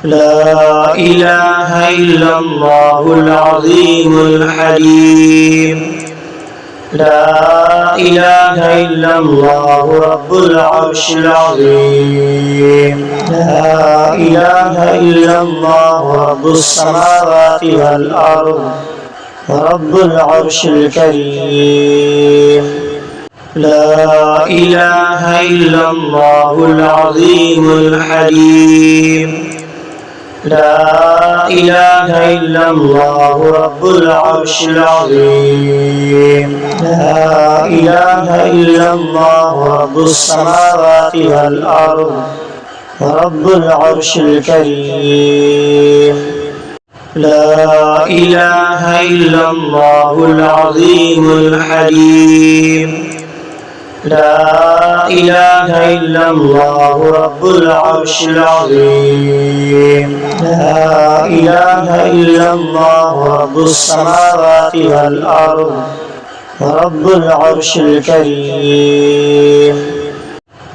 لا إله إلا الله العظيم الحليم لا إله إلا الله رب العرش العظيم لا إله إلا الله رب السماوات والأرض رب العرش الكريم لا إله إلا الله العظيم الحليم لا إله إلا الله رب العرش العظيم لا إله إلا الله رب السماوات والأرض رب العرش الكريم لا إله إلا الله العظيم الحليم لا إله إلا الله رب العرش العظيم لا إله إلا الله رب السماوات والأرض رب العرش الكريم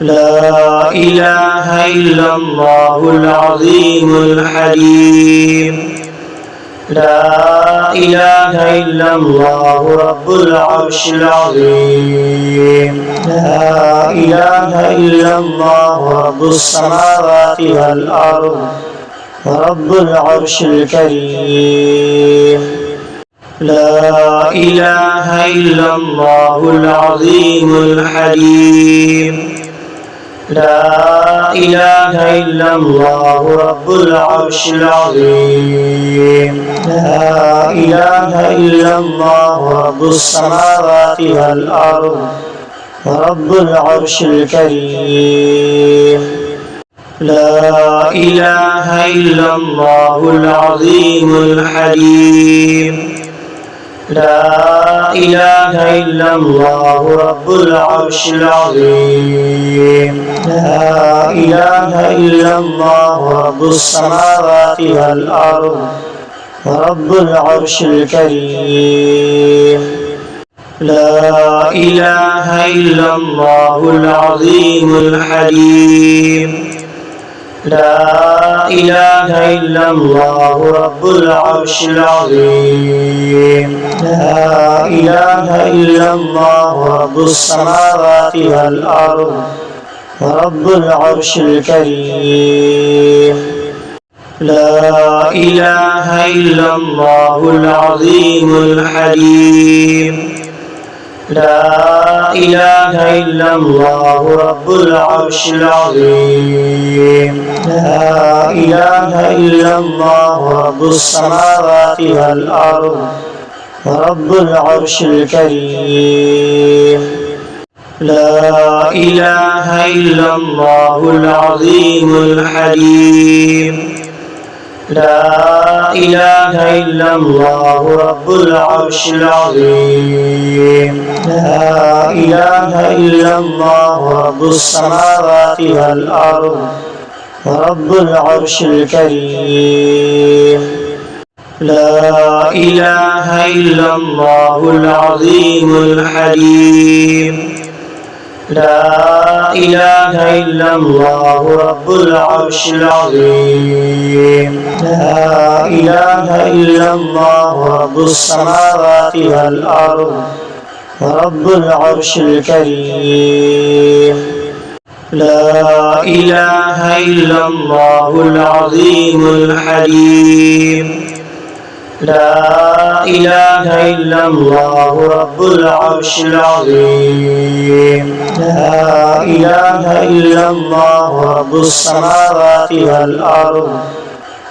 لا إله إلا الله العظيم الحليم لا إله إلا الله رب العرش العظيم لا إله إلا الله رب السماوات والأرض رب العرش الكريم لا إله إلا الله العظيم الحليم لا إله إلا الله رب العرش العظيم لا إله إلا الله رب السماوات والأرض رب العرش الكريم لا إله إلا الله العظيم الحليم لا إله إلا الله رب العرش العظيم لا إله إلا الله رب السماوات والأرض رب العرش الكريم لا إله إلا الله العظيم الحليم لا إله إلا الله رب العرش العظيم لا إله إلا الله رب السماوات والأرض رب العرش الكريم لا إله إلا الله العظيم الحليم لا إله إلا الله رب العرش العظيم لا إله إلا الله رب السماوات والأرض رب العرش الكريم لا إله إلا الله العظيم الحليم لا إله إلا الله رب العرش العظيم لا إله إلا الله رب السماوات والأرض رب العرش الكريم لا إله إلا الله العظيم الحليم لا إله إلا الله رب العرش العظيم لا إله إلا الله رب السماوات والأرض رب العرش الكريم لا إله إلا الله العظيم الحليم لا إله إلا الله رب العرش العظيم لا إله إلا الله رب السماوات والأرض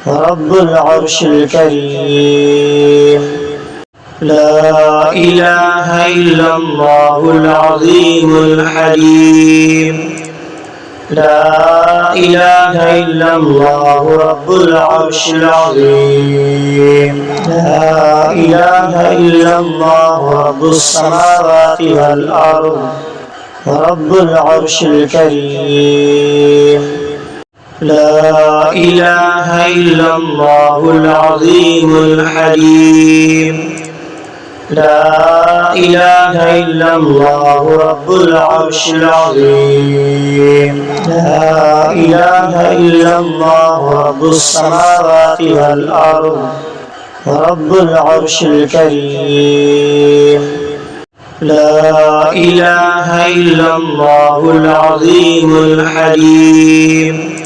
رب العرش الكريم لا إله إلا الله العظيم الحليم لا إله إلا الله رب العرش العظيم لا إله إلا الله رب السماوات والأرض رب العرش الكريم لا إله إلا الله العظيم الحليم لا إله إلا الله رب العرش العظيم لا إله إلا الله رب السماوات والأرض رب العرش الكريم لا إله إلا الله العظيم الحليم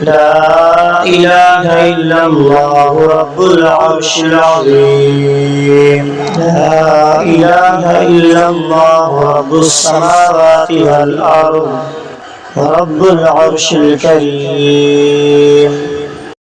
لا إله إلا الله رب العرش العظيم لا إله إلا الله رب السماوات والأرض رب العرش الكريم